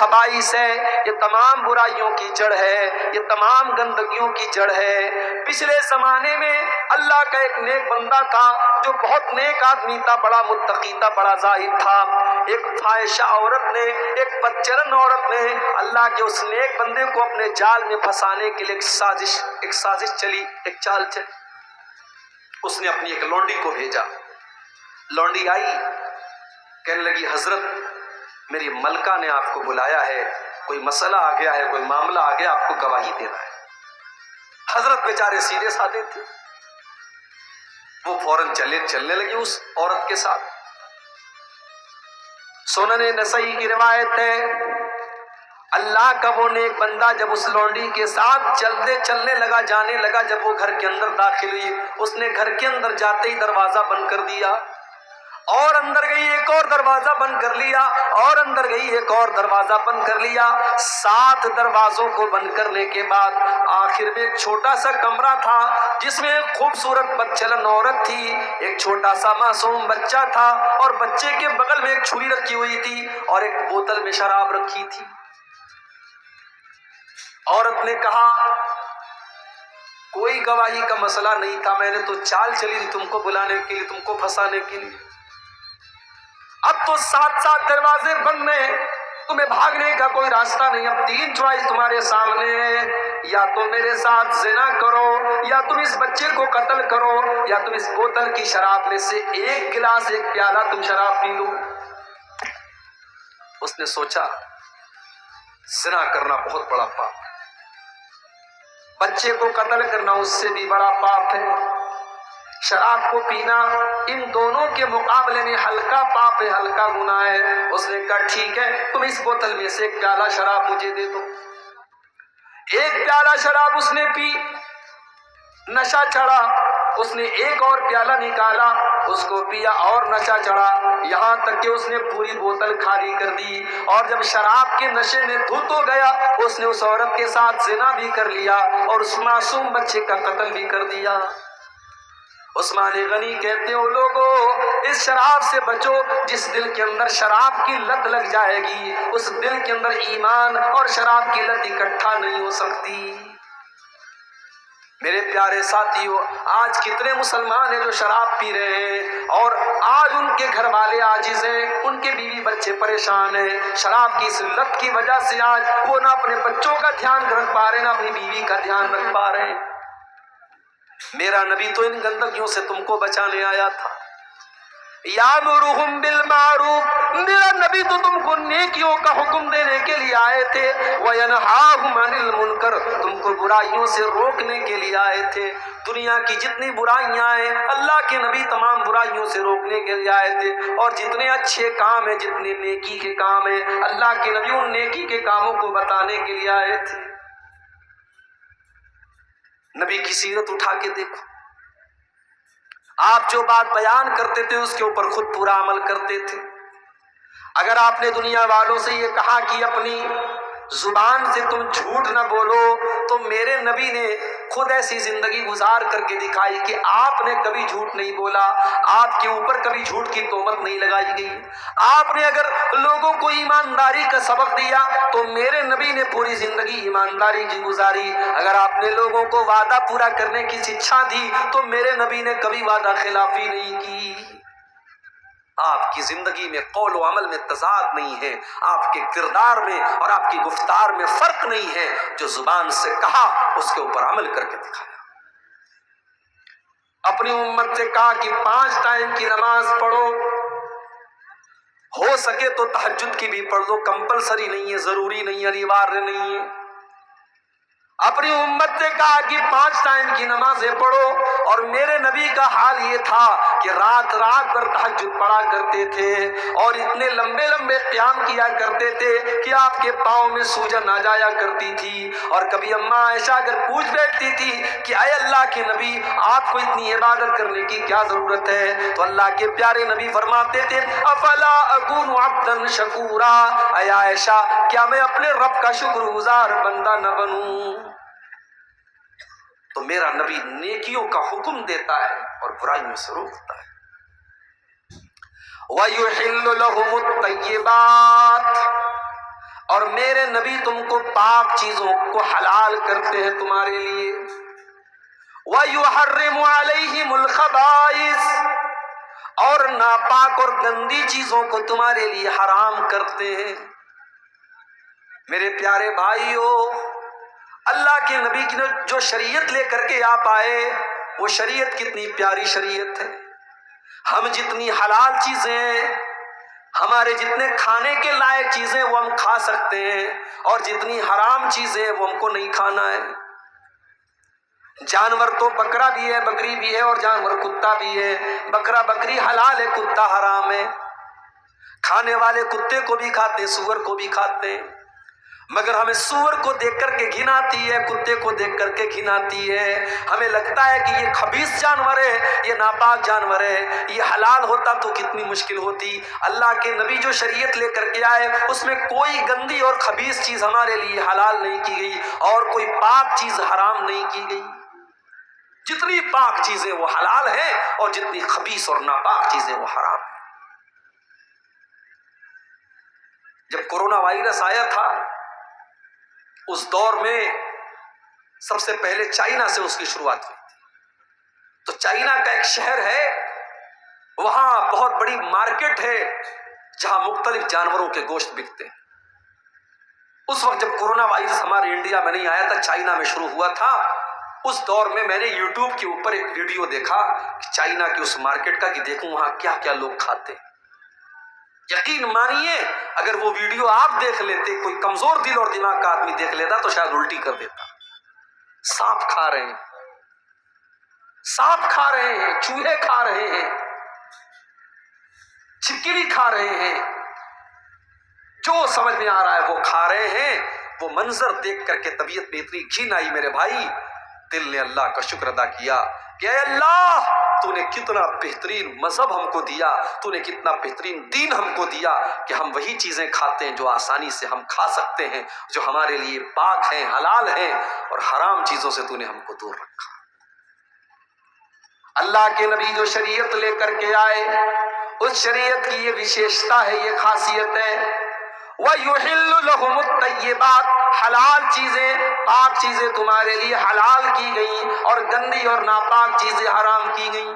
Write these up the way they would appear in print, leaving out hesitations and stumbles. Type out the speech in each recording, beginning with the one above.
خبائث ہے، یہ تمام برائیوں کی جڑ ہے، یہ تمام گندگیوں کی جڑ ہے۔ پچھلے زمانے میں اللہ کا ایک نیک بندہ تھا جو بہت نیک آدمی تھا، بڑا متقی تھا، بڑا زاہد تھا۔ ایک فاحشہ عورت نے، ایک بدچلن عورت نے اللہ کے اس نیک بندے کو اپنے جال میں پھنسانے کے لیے ایک سازش چلی، ایک چال چلی۔ اس نے اپنی ایک لونڈی کو بھیجا۔ لونڈی آئی، کہنے لگی حضرت میری ملکہ نے آپ کو بلایا ہے، کوئی مسئلہ آ گیا ہے، کوئی معاملہ آ گیا، آپ کو گواہی دینا ہے۔ حضرت بیچارے سیدھے سادے تھے، وہ فوراً چلنے لگی اس عورت کے ساتھ۔ سنن نسائی کی روایت ہے، اللہ کا وہ نیک بندہ جب اس لونڈی کے ساتھ چلنے لگا، جانے لگا، جب وہ گھر کے اندر داخل ہوئی، اس نے گھر کے اندر جاتے ہی دروازہ بند کر دیا، اور اندر گئی ایک اور دروازہ بند کر لیا، اور اندر گئی ایک اور دروازہ بند کر لیا۔ 7 دروازوں کو بند کرنے کے بعد آخر میں ایک چھوٹا سا کمرہ تھا جس میں ایک خوبصورت بدچلن عورت تھی، ایک چھوٹا سا معصوم بچہ تھا، اور بچے کے بغل میں ایک چھری رکھی ہوئی تھی اور ایک بوتل میں شراب رکھی تھی۔ عورت نے کہا کوئی گواہی کا مسئلہ نہیں تھا، میں نے تو چال چلی تھی تم کو بلانے کے لیے، تم کو پھنسانے کے لیے۔ اب تو 7 دروازے بند ہیں، تمہیں بھاگنے کا کوئی راستہ نہیں۔ اب 3 چوائس تمہارے سامنے ہے، یا تو میرے ساتھ زنا کرو، یا تم اس بچے کو قتل کرو، یا تم اس بوتل کی شراب میں سے ایک گلاس، ایک پیالہ تم شراب پی لو۔ اس نے سوچا زنا کرنا بہت بڑا پاپ ہے، بچے کو قتل کرنا اس سے بھی بڑا پاپ ہے، شراب کو پینا ان دونوں کے مقابلے میں ہلکا پاپ ہے، ہلکا گناہ ہے۔ اس نے کہا ٹھیک ہے، تم اس بوتل میں سے ایک پیالہ شراب مجھے دے دو۔ ایک پیالہ شراب اس نے پی، نشہ چڑھا، اس نے ایک اور پیالہ نکالا، اس کو پیا اور نشہ چڑھا، یہاں تک کہ اس نے پوری بوتل خالی کر دی۔ اور جب شراب کے نشے میں دھت ہو گیا، اس نے اس عورت کے ساتھ زنا بھی کر لیا اور اس معصوم بچے کا قتل بھی کر دیا۔ عثمان غنی کہتے ہو لوگوں اس شراب سے بچو، جس دل کے اندر شراب کی لت لگ جائے گی اس دل کے اندر ایمان اور شراب کی لت اکٹھا نہیں ہو سکتی۔ میرے پیارے ساتھیو، آج کتنے مسلمان ہیں جو شراب پی رہے ہیں اور آج ان کے گھر والے عاجز ہیں، ان کے بیوی بچے پریشان ہیں، شراب کی اس لت کی وجہ سے آج وہ نہ اپنے بچوں کا دھیان رکھ پا رہے نہ اپنی بیوی کا دھیان رکھ پا رہے ہیں۔ میرا نبی تو ان گندگیوں سے تم کو بچانے آیا تھا۔ یامرہم بالمعروف، میرا نبی تو تم کو نیکیوں کا حکم دینے کے لیے آئے تھے، وینہاہم عن المنکر، تم کو برائیوں سے روکنے کے لیے آئے تھے۔ دنیا کی جتنی برائیاں ہیں اللہ کے نبی تمام برائیوں سے روکنے کے لیے آئے تھے، اور جتنے اچھے کام ہیں، جتنے نیکی کے کام ہیں، اللہ کے نبی ان نیکی کے کاموں کو بتانے کے لیے آئے تھے۔ نبی کی سیرت اٹھا کے دیکھو، آپ جو بات بیان کرتے تھے اس کے اوپر خود پورا عمل کرتے تھے۔ اگر آپ نے دنیا والوں سے یہ کہا کہ اپنی زبان سے تم جھوٹ نہ بولو، تو میرے نبی نے خود ایسی زندگی گزار کر کے دکھائی کہ آپ نے کبھی جھوٹ نہیں بولا، آپ کے اوپر کبھی جھوٹ کی تہمت نہیں لگائی گئی۔ آپ نے اگر لوگوں کو ایمانداری کا سبق دیا تو میرے نبی نے پوری زندگی ایمانداری کی گزاری۔ اگر آپ نے لوگوں کو وعدہ پورا کرنے کی شکشا دی تو میرے نبی نے کبھی وعدہ خلافی نہیں کی۔ آپ کی زندگی میں قول و عمل میں تضاد نہیں ہے، آپ کے کردار میں اور آپ کی گفتار میں فرق نہیں ہے، جو زبان سے کہا اس کے اوپر عمل کر کے دکھایا۔ اپنی امت سے کہا کہ 5 ٹائم کی نماز پڑھو، ہو سکے تو تہجد کی بھی پڑھ دو، کمپلسری نہیں ہے، ضروری نہیں ہے، انیواریہ نہیں ہے۔ اپنی امت سے کہا کہ 5 ٹائم کی نمازیں پڑھو، اور میرے نبی کا حال یہ تھا کہ رات رات بھر تہجد پڑھا کرتے تھے اور اتنے لمبے لمبے قیام کیا کرتے تھے کہ آپ کے پاؤں میں سوجن آ جایا کرتی تھی۔ اور کبھی اماں عائشہ اگر پوچھ بیٹھتی تھی کہ اے اللہ کے نبی آپ کو اتنی عبادت کرنے کی کیا ضرورت ہے، تو اللہ کے پیارے نبی فرماتے تھے افلا اکون عبدا شکورا، اے عائشہ کیا میں اپنے رب کا شکر گزار بندہ نہ بنوں؟ تو میرا نبی نیکیوں کا حکم دیتا ہے اور برائیوں سے روکتا ہے۔ وَيُحِلُّ لَهُمُ الطَّيِّبَاتِ، اور میرے نبی تم کو پاک چیزوں کو حلال کرتے ہیں تمہارے لیے. وَيُحَرِّمُ عَلَيْهِمُ الْخَبَائِثَ اور ناپاک اور گندی چیزوں کو تمہارے لیے حرام کرتے ہیں. میرے پیارے بھائیو، اللہ کے نبی کی جو شریعت لے کر کے آپ آئے وہ شریعت کتنی پیاری شریعت ہے. ہم جتنی حلال چیزیں، ہمارے جتنے کھانے کے لائق چیزیں وہ ہم کھا سکتے ہیں، اور جتنی حرام چیزیں وہ ہم کو نہیں کھانا ہے. جانور تو بکرا بھی ہے، بکری بھی ہے، اور جانور کتا بھی ہے. بکرا بکری حلال ہے، کتا حرام ہے. کھانے والے کتے کو بھی کھاتے، سور کو بھی کھاتے، مگر ہمیں سور کو دیکھ کر کے گھن آتی ہے، کتے کو دیکھ کر کے گھن آتی ہے. ہمیں لگتا ہے کہ یہ خبیث جانور ہے، یہ ناپاک جانور ہے. یہ حلال ہوتا تو کتنی مشکل ہوتی. اللہ کے نبی جو شریعت لے کر کے آئے اس میں کوئی گندی اور خبیث چیز ہمارے لیے حلال نہیں کی گئی، اور کوئی پاک چیز حرام نہیں کی گئی. جتنی پاک چیزیں وہ حلال ہیں، اور جتنی خبیث اور ناپاک چیزیں وہ حرام ہیں. جب کورونا وائرس آیا تھا اس دور میں سب سے پہلے چائنا سے اس کی شروعات ہوئی تھی. تو چائنا کا ایک شہر ہے، وہاں بہت بڑی مارکیٹ ہے جہاں مختلف جانوروں کے گوشت بکتے ہیں. اس وقت جب کورونا وائرس ہمارے انڈیا میں نہیں آیا تھا، چائنا میں شروع ہوا تھا. اس دور میں میں نے یوٹیوب کے اوپر ایک ویڈیو دیکھا کہ چائنا کی اس مارکیٹ کا، کہ دیکھوں وہاں کیا کیا لوگ کھاتے ہیں. یقین مانیے اگر وہ ویڈیو آپ دیکھ لیتے، کوئی کمزور دل اور دماغ کا آدمی دیکھ لیتا تو شاید الٹی کر دیتا. سانپ کھا رہے ہیں، سانپ کھا رہے ہیں، چوہے کھا رہے ہیں، چھپکلی کھا رہے ہیں، جو سمجھ میں آ رہا ہے وہ کھا رہے ہیں. وہ منظر دیکھ کر کے طبیعت میں اتنی گھن آئی میرے بھائی، دل نے اللہ کا شکر ادا کیا کہ اے اللہ تو نے کتنا بہترین مذہب ہم کو دیا، تو نے کتنا بہترین دین ہم کو دیا کہ ہم وہی چیزیں کھاتے ہیں جو آسانی سے ہم کھا سکتے ہیں، جو ہمارے لیے پاک ہیں، حلال ہیں، اور حرام چیزوں سے تو نے ہم کو دور رکھا. اللہ کے نبی جو شریعت لے کر کے آئے اس شریعت کی یہ وشیشتا ہے، یہ خاصیت ہے. وَيُحِلُّ لَهُمُ الطَّيِّبَاتِ حلال چیزیں، پاک چیزیں تمہارے لیے حلال کی گئیں، اور گندی اور ناپاک چیزیں حرام کی گئیں.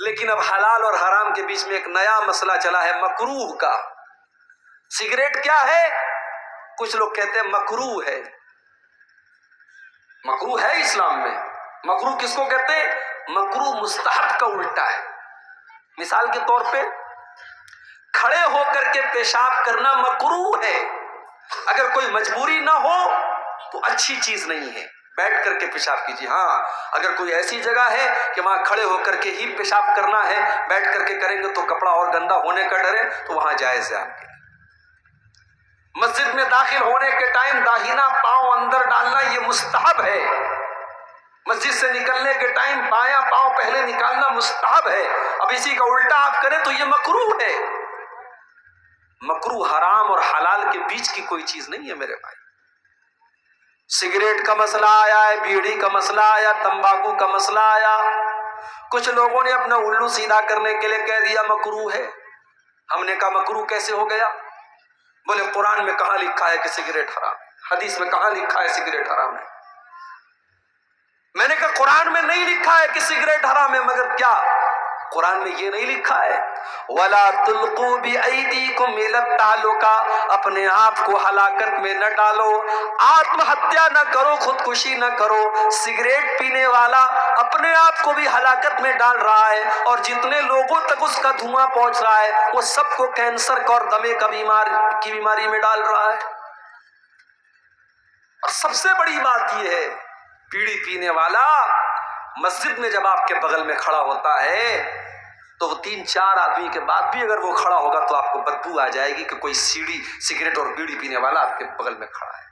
لیکن اب حلال اور حرام کے بیچ میں ایک نیا مسئلہ چلا ہے، مکروہ کا. سگریٹ کیا ہے؟ کچھ لوگ کہتے ہیں مکروہ ہے. مکروہ ہے اسلام میں. مکروہ کس کو کہتے ہیں؟ مکروہ مستحب کا الٹا ہے. مثال کے طور پہ کھڑے ہو کر کے پیشاب کرنا مکروہ ہے. اگر کوئی مجبوری نہ ہو تو اچھی چیز نہیں ہے، بیٹھ کر کے پیشاب کیجیے. ہاں اگر کوئی ایسی جگہ ہے کہ وہاں کھڑے ہو کر کے ہی پیشاب کرنا ہے، بیٹھ کر کے کریں گے تو کپڑا اور گندا ہونے کا ڈر ہے، تو وہاں جائز ہے آپ کے. مسجد میں داخل ہونے کے ٹائم داہنا پاؤں اندر ڈالنا یہ مستحب ہے. مسجد سے نکلنے کے ٹائم بایاں پاؤں پہلے نکالنا مستحب ہے. اب اسی کا الٹا آپ کریں تو یہ مکروہ ہے. مکروہ حرام اور حلال کے بیچ کی کوئی چیز نہیں ہے میرے بھائی. سگریٹ کا مسئلہ آیا ہے، بیڑی کا مسئلہ آیا، تمباکو کا مسئلہ آیا. کچھ لوگوں نے اپنا الو سیدھا کرنے کے لیے کہہ دیا مکروہ ہے. ہم نے کہا مکروہ کیسے ہو گیا؟ بولے قرآن میں کہاں لکھا ہے کہ سگریٹ حرام ہے؟ حدیث میں کہاں لکھا ہے سگریٹ حرام ہے؟ میں نے کہا قرآن میں نہیں لکھا ہے کہ سگریٹ حرام ہے، مگر کیا قرآن میں یہ نہیں لکھا ہے وَلَا تُلْقُوا بِأَيْدِيكُمْ إِلَى التَّهْلُكَةِ اپنے آپ کو ہلاکت میں نہ ڈالو، آتم ہتیا نہ کرو، خودکشی نہ کرو. سگریٹ پینے والا اپنے آپ کو بھی ہلاکت میں ڈال رہا ہے، اور جتنے لوگوں تک اس کا دھواں پہنچ رہا ہے وہ سب کو کینسر کا اور دمے کی بیماری میں ڈال رہا ہے. اور سب سے بڑی بات یہ ہے، بیڑی پینے والا مسجد میں جب آپ کے بغل میں کھڑا ہوتا ہے تو وہ 3-4 آدمی کے بعد بھی اگر وہ کھڑا ہوگا تو آپ کو بدبو آ جائے گی کہ کوئی سگریٹ اور بیڑی پینے والا آپ کے بغل میں کھڑا ہے.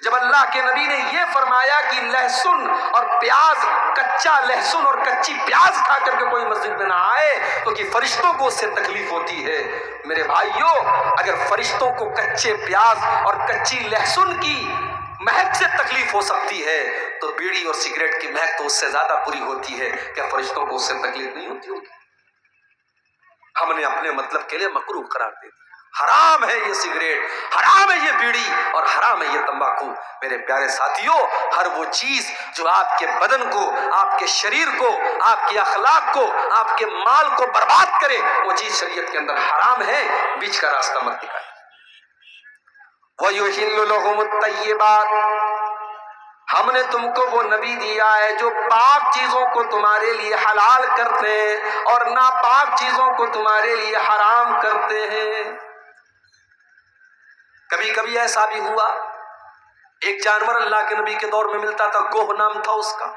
جب اللہ کے نبی نے یہ فرمایا کہ لہسن اور پیاز، کچا لہسن اور کچی پیاز کھا کر کے کوئی مسجد میں نہ آئے تو کہ فرشتوں کو اس سے تکلیف ہوتی ہے. میرے بھائیوں اگر فرشتوں کو کچے پیاز اور کچی لہسن کی مہک سے تکلیف ہو سکتی ہے تو بیڑی اور سگریٹ کی مہک تو اس سے زیادہ بری ہوتی ہے. کیا فرشتوں کو اس سے تکلیف نہیں ہوتی ہوگی؟ ہم نے اپنے مطلب کے لیے مکروہ قرار دے دیا. حرام ہے یہ سگریٹ، حرام ہے یہ بیڑی، اور حرام ہے یہ تمباکو۔ میرے پیارے ساتھیوں، ہر وہ چیز جو آپ کے بدن کو، آپ کے شریر کو، آپ کے اخلاق کو، آپ کے مال کو برباد کرے، وہ چیز شریعت کے اندر حرام ہے، بیچ کا راستہ مت دکھائیں۔ وَيُحِلُّ لَهُمُ الطَّيِّبَاتِ، ہم نے تم کو وہ نبی دیا ہے جو پاک چیزوں کو تمہارے لیے حلال کرتے ہیں اور ناپاک چیزوں کو تمہارے لیے حرام کرتے ہیں۔ کبھی کبھی ایسا بھی ہوا، ایک جانور اللہ کے نبی کے دور میں ملتا تھا، گوہ نام تھا اس کا،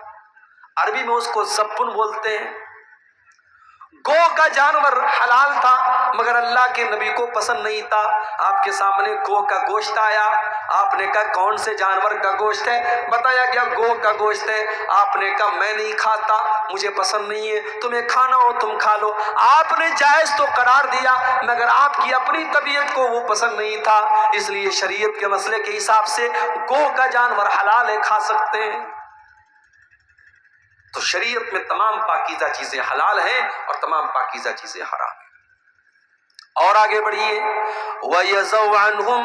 عربی میں اس کو زبن بولتے ہیں۔ گو کا جانور حلال تھا مگر اللہ کے نبی کو پسند نہیں تھا۔ آپ کے سامنے گو کا گوشت آیا، آپ نے کہا کون سے جانور کا گوشت ہے؟ بتایا گیا گو کا گوشت ہے۔ آپ نے کہا میں نہیں کھاتا، مجھے پسند نہیں ہے، تمہیں کھانا ہو تم کھا لو۔ آپ نے جائز تو قرار دیا مگر آپ کی اپنی طبیعت کو وہ پسند نہیں تھا، اس لیے شریعت کے مسئلے کے حساب سے گو کا جانور حلال ہے، کھا سکتے ہیں۔ تو شریعت میں تمام پاکیزہ چیزیں حلال ہیں اور تمام پاکیزہ چیزیں حرام ہیں۔ اور آگے بڑھیے، وَيَضَعُ عَنْهُمْ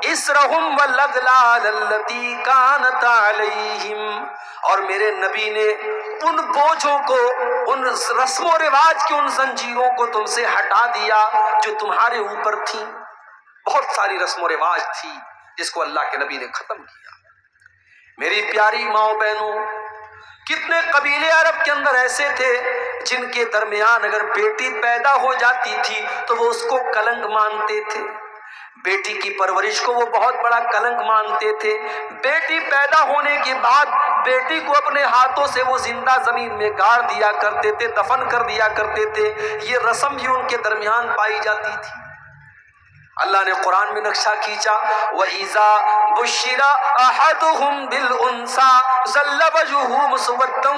إِصْرَهُمْ وَالْأَغْلَالَ الَّتِي كَانَتْ عَلَيْهِمْ، اور میرے نبی نے ان بوجھوں کو، ان رسم و رواج کی ان زنجیروں کو تم سے ہٹا دیا جو تمہارے اوپر تھی۔ بہت ساری رسم و رواج تھی جس کو اللہ کے نبی نے ختم کیا۔ میری پیاری ماؤں بہنوں، کتنے قبیلے عرب کے اندر ایسے تھے جن کے درمیان اگر بیٹی پیدا ہو جاتی تھی تو وہ اس کو کلنک مانتے تھے، بیٹی کی پرورش کو وہ بہت بڑا کلنک مانتے تھے۔ بیٹی پیدا ہونے کے بعد بیٹی کو اپنے ہاتھوں سے وہ زندہ زمین میں گاڑ دیا کرتے تھے، دفن کر دیا کرتے تھے، یہ رسم بھی ان کے درمیان پائی جاتی تھی۔ اللہ نے قرآن میں نقشہ کھینچا، وَإِذَا بُشِّرَ أَحَدُهُمْ بِالْأُنْثَىٰ ظَلَّ وَجْهُهُ مُسْوَدًّا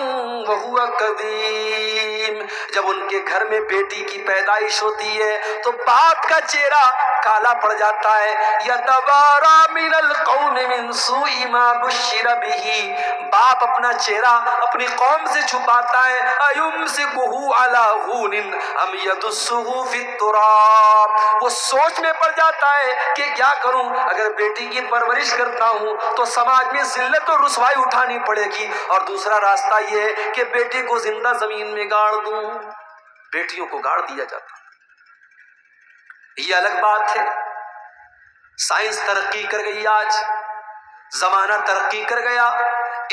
وَهُوَ كَظِيمٌ، جب ان کے گھر میں بیٹی کی پیدائش ہوتی ہے تو باپ کا چہرہ کالا پڑ جاتا ہے۔ يَتَوَارَىٰ مِنَ الْقَوْمِ مِنْ سُوءِ مَا بُشِّرَ بِهِ، باپ اپنا چہرہ اپنی قوم سے چھپاتا ہے۔ أَيُمْسِكُهُ عَلَىٰ هُونٍ أَمْ يَدُسُّهُ فِي التُّرَابِ، وہ سوچ میں پڑ جاتا ہے کہ کیا کروں، اگر بیٹی کی پرورش کرتا ہوں تو سماج میں ذلت اور رسوائی اٹھانی پڑے گی، اور دوسرا راستہ یہ ہے کہ بیٹی کو زندہ زمین میں گاڑ دوں۔ بیٹیوں کو گاڑ دیا جاتا، یہ الگ بات ہے۔ سائنس ترقی کر گئی، آج زمانہ ترقی کر گیا،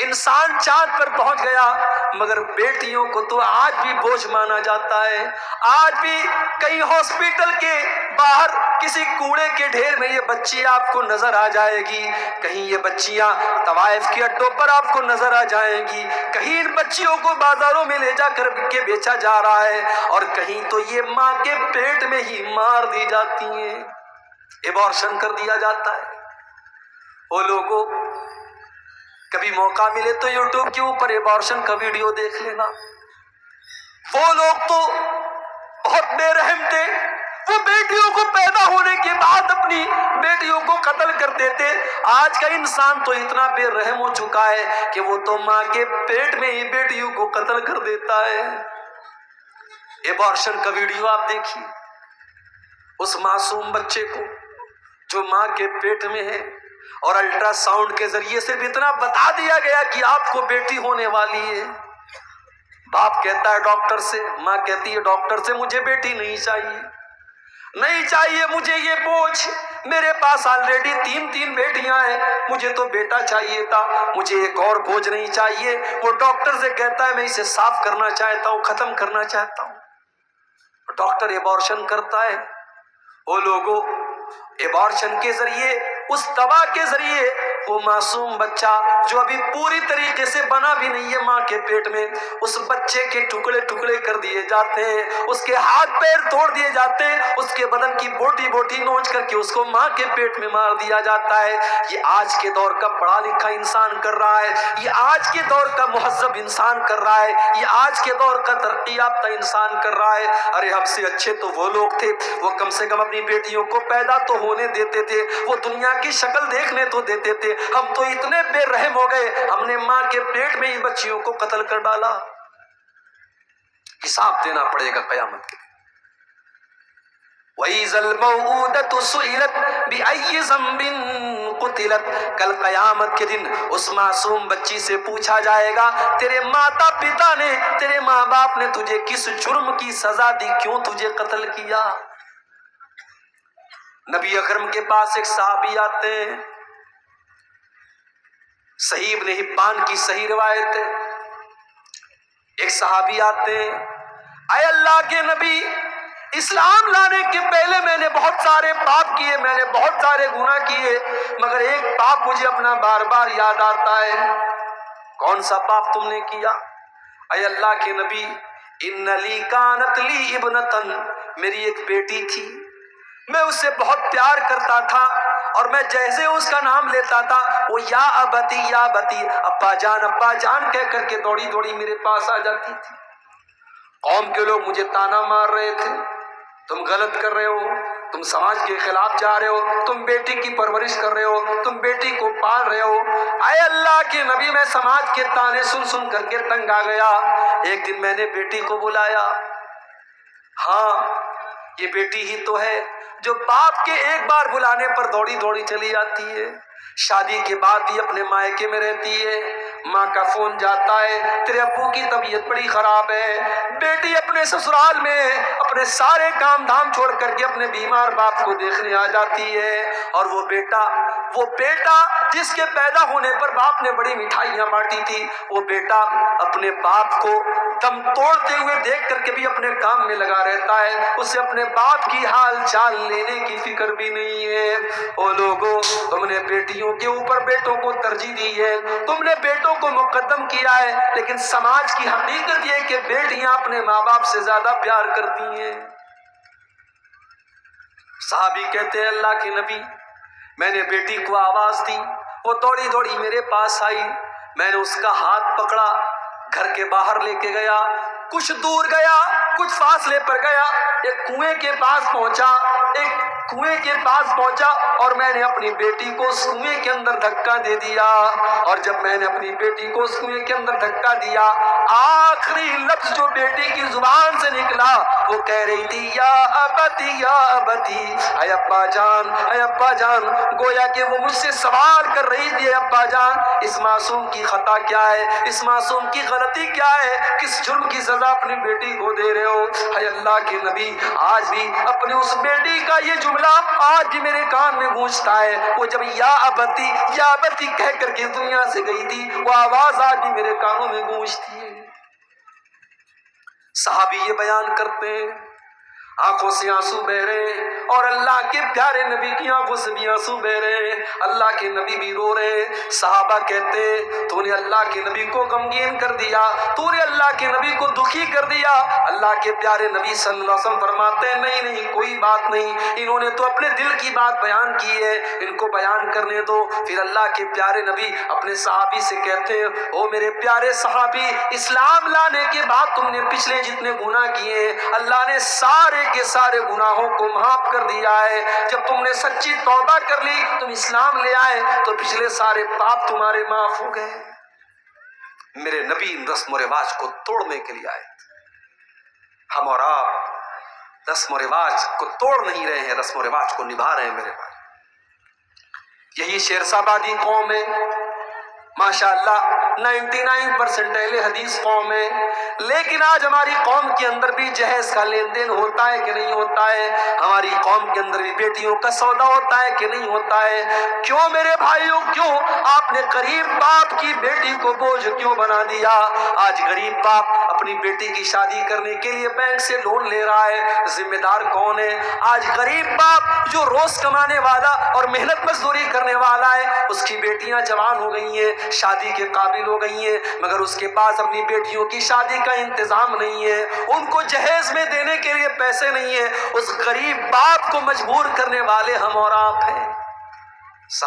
انسان چاند پر پہنچ گیا، مگر بیٹیوں کو تو آج بھی بوجھ مانا جاتا ہے۔ آج بھی کئی ہاسپٹل کے باہر کسی کوڑے کے ڈھیر میں یہ بچی آپ کو نظر آ جائے گی، کہیں یہ بچیاں طوائف کے اڈوں پر آپ کو نظر آ جائیں گی، کہیں ان بچیوں کو بازاروں میں لے جا کر کے بیچا جا رہا ہے، اور کہیں تو یہ ماں کے پیٹ میں ہی مار دی جاتی ہیں، ایبارشن کر دیا جاتا ہے۔ وہ لوگوں، کبھی موقع ملے تو یوٹیوب کے اوپر ایبارشن کا ویڈیو دیکھ لینا۔ وہ لوگ تو بہت بے رحم تھے، وہ بیٹیوں کو پیدا ہونے کے بعد اپنی بیٹیوں کو قتل کرتے تھے۔ آج کا انسان تو اتنا بے رحم ہو چکا ہے کہ وہ تو ماں کے پیٹ میں ہی بیٹیوں کو قتل کر دیتا ہے۔ ایبارشن کا ویڈیو آپ دیکھیے، اس معصوم بچے کو جو ماں کے پیٹ میں ہے، اور الٹرا ساؤنڈ کے ذریعے صرف اتنا بتا دیا گیا کہ آپ کو بیٹی ہونے والی ہے۔ باپ کہتا ہے ڈاکٹر سے، ماں کہتی ہے ڈاکٹر سے مجھے بیٹی نہیں چاہیے، نہیں چاہیے مجھے یہ بوجھ، میرے پاس آلریڈی تین بیٹیاں ہیں، مجھے تو بیٹا چاہیے تھا، مجھے ایک اور بوجھ نہیں چاہیے۔ وہ ڈاکٹر سے کہتا ہے میں اسے صاف کرنا چاہتا ہوں، ختم کرنا چاہتا ہوں۔ ڈاکٹر ایبارشن کرتا ہے۔ وہ لوگوں، ایبارشن کے ذریعے، اس دوا کے ذریعے، وہ معصوم بچہ جو ابھی پوری طریقے سے بنا بھی نہیں ہے ماں کے پیٹ میں، اس بچے کے ٹکڑے ٹکڑے کر دیے جاتے ہیں، اس کے ہاتھ پیر توڑ دیے جاتے ہیں، اس کے بدن کی بوٹی بوٹی نوچ کر کے اس کو ماں کے پیٹ میں مار دیا جاتا ہے۔ یہ آج کے دور کا پڑھا لکھا انسان کر رہا ہے، یہ آج کے دور کا مہذب انسان کر رہا ہے، یہ آج کے دور کا ترقی یافتہ انسان کر رہا ہے۔ ارے ہم سے اچھے تو وہ لوگ تھے، وہ کم سے کم اپنی بیٹیوں کو پیدا تو ہونے دیتے تھے، وہ دنیا کی شکل دیکھنے تو دیتے تھے۔ ہم تو اتنے بے رحم ہو گئے، ہم نے ماں کے پیٹ میں ہی بچیوں کو قتل کر ڈالا۔ حساب دینا پڑے گا قیامت کے دن۔ وَإِذَا الْمَوْءُودَةُ سُئِلَتْ بِأَيِّ ذَنبٍ قُتِلَتْ، کل قیامت کے دن اس معصوم بچی سے پوچھا جائے گا تیرے ماتا پتا نے، تیرے ماں باپ نے تجھے کس جرم کی سزا دی، کیوں تجھے قتل کیا؟ نبی اکرم کے پاس ایک صحابی آتے ہیں، صحیح ابن حبان کی صحیح روایت ہے، ایک صحابی آتے ہیں، اے اللہ کے نبی، اسلام لانے کے پہلے میں نے بہت سارے پاپ کیے، میں نے بہت سارے گناہ کیے، مگر ایک پاپ مجھے اپنا بار بار یاد آتا ہے۔ کون سا پاپ تم نے کیا؟ اے اللہ کے نبی، ان لی کانت لی ابنتن، میری ایک بیٹی تھی، میں اسے بہت پیار کرتا تھا، اور میں جیسے اس کا نام لیتا تھا وہ یا ابتی یا بتی، ابا جان کہہ کر کے دوڑی دوڑی میرے پاس آ جاتی تھی۔ قوم کے لوگ مجھے تانا مار رہے تھے، تم غلط کر رہے ہو، تم سماج کے خلاف جا رہے ہو، تم بیٹی کی پرورش کر رہے ہو، تم بیٹی کو پال رہے ہو۔ اے اللہ کے نبی، میں سماج کے تانے سن سن کر کے تنگ آ گیا۔ ایک دن میں نے بیٹی کو بلایا، ہاں یہ بیٹی ہی تو ہے جو باپ کے ایک بار بلانے پر دوڑی دوڑی چلی جاتی ہے، شادی کے بعد بھی اپنے مائکے میں رہتی ہے، ماں کا فون جاتا ہے تیرے ابو کی طبیعت بڑی خراب ہے، بیٹی اپنے سسرال میں اپنے سارے کام دھام چھوڑ کر کے اپنے بیمار باپ کو دیکھنے آ جاتی ہے، اور وہ بیٹا جس کے پیدا ہونے پر باپ نے بڑی مٹھائیاں بانٹی تھی، وہ بیٹا اپنے باپ کو دم توڑتے ہوئے دیکھ کر کے بھی اپنے کام میں لگا رہتا ہے، اسے اپنے باپ کی حال چال لینے کی فکر بھی نہیں ہے۔ او لوگوں، تم نے بیٹیوں کے اوپر بیٹوں کو ترجیح دی ہے، تم نے بیٹوں کو مقدم کیا ہے، لیکن سماج کی حقیقت یہ کہ بیٹیاں اپنے ماں باپ سے زیادہ پیار کرتی ہیں۔ صحابی کہتے ہیں اللہ کے نبی، میں نے بیٹی کو آواز دی، وہ دوڑی دوڑی میرے پاس آئی، میں نے اس کا ہاتھ پکڑا، گھر کے باہر لے کے گیا، کچھ دور گیا، کچھ فاصلے پر گیا، ایک کنویں کے پاس پہنچا، اور میں نے اپنی بیٹی کو اس کنویں کے اندر دھکا دے دیا، اور جب میں نے اپنی بیٹی کو اس کنویں کے اندر دھکا دیا، آخری لفظ جو بیٹی کی زبان سے نکلا وہ کہہ رہی تھی یا ابتی یا ابتی، اے ابا جان، گویا کہ وہ مجھ سے سوال کر رہی تھی، اے ابا جان اس معصوم کی خطا کیا ہے، اس معصوم کی غلطی کیا ہے، کس جرم کی سزا اپنی بیٹی کو دے رہے ہو؟ اے اللہ کے نبی، آج بھی اپنی اس بیٹی کا یہ جملہ آج بھی میرے کان میں گونجتا ہے، وہ جب یا ابتی کہہ کر کے دنیا سے گئی تھی، وہ آواز آج بھی میرے کانوں میں گونجتی ہے۔ صحابی یہ بیان کرتے ہیں، آنکھوں سے آنسو بہ رہے، اور اللہ کے پیارے نبی کی آنکھوں سے بھی آنسو بہ رہے، اللہ کے نبی بھی رو رہے۔ صحابہ کہتے تو نے اللہ کے نبی کو غمگین کر دیا، تو نے اللہ کے نبی کو دکھی کر دیا۔ اللہ کے پیارے نبی صلی اللہ علیہ وسلم فرماتے ہیں نہیں کوئی بات نہیں، انہوں نے تو اپنے دل کی بات بیان کی ہے، ان کو بیان کرنے دو۔ پھر اللہ کے پیارے نبی اپنے صحابی سے کہتے ہیں او میرے پیارے صحابی، اسلام لانے کے بعد تم نے پچھلے جتنے گناہ کیے اللہ نے سارے کے سارے گناہوں کو معاف کر دیا ہے، جب تم نے سچی توبہ کر لی، تم اسلام لے آئے تو پچھلے سارے پاپ تمہارے معاف ہو گئے۔ میرے نبی ان رسم و رواج کو توڑنے کے لیے آئے، ہم اور آپ رسم و رواج کو توڑ نہیں رہے ہیں، رسم و رواج کو نبھا رہے ہیں میرے بھائی۔ یہی شیرسابادی قوم ہے، ماشاءاللہ 99% اہل حدیث قوم ہے، لیکن آج ہماری قوم کے اندر بھی جہیز کا لین دین ہوتا ہے کہ نہیں ہوتا ہے؟ ہماری قوم کے اندر بھی بیٹیوں کا سودا ہوتا ہے کہ نہیں ہوتا ہے؟ کیوں میرے بھائیوں، کیوں آپ نے غریب باپ کی بیٹی کو بوجھ کیوں بنا دیا؟ آج غریب باپ اپنی بیٹی کی شادی کرنے کے لیے بینک سے لون لے رہا ہے، ذمہ دار کون ہے؟ آج غریب باپ جو روز کمانے والا اور محنت مزدوری کرنے والا ہے، اس کی بیٹیاں جوان ہو گئی ہیں، شادی کے قابل ہو گئی ہیں، مگر اس کے پاس اپنی بیٹیوں کی شادی کا انتظام نہیں ہے، ان کو جہیز میں دینے کے لیے پیسے نہیں ہیں، اس غریب باپ کو مجبور کرنے والے ہم اور آپ ہیں۔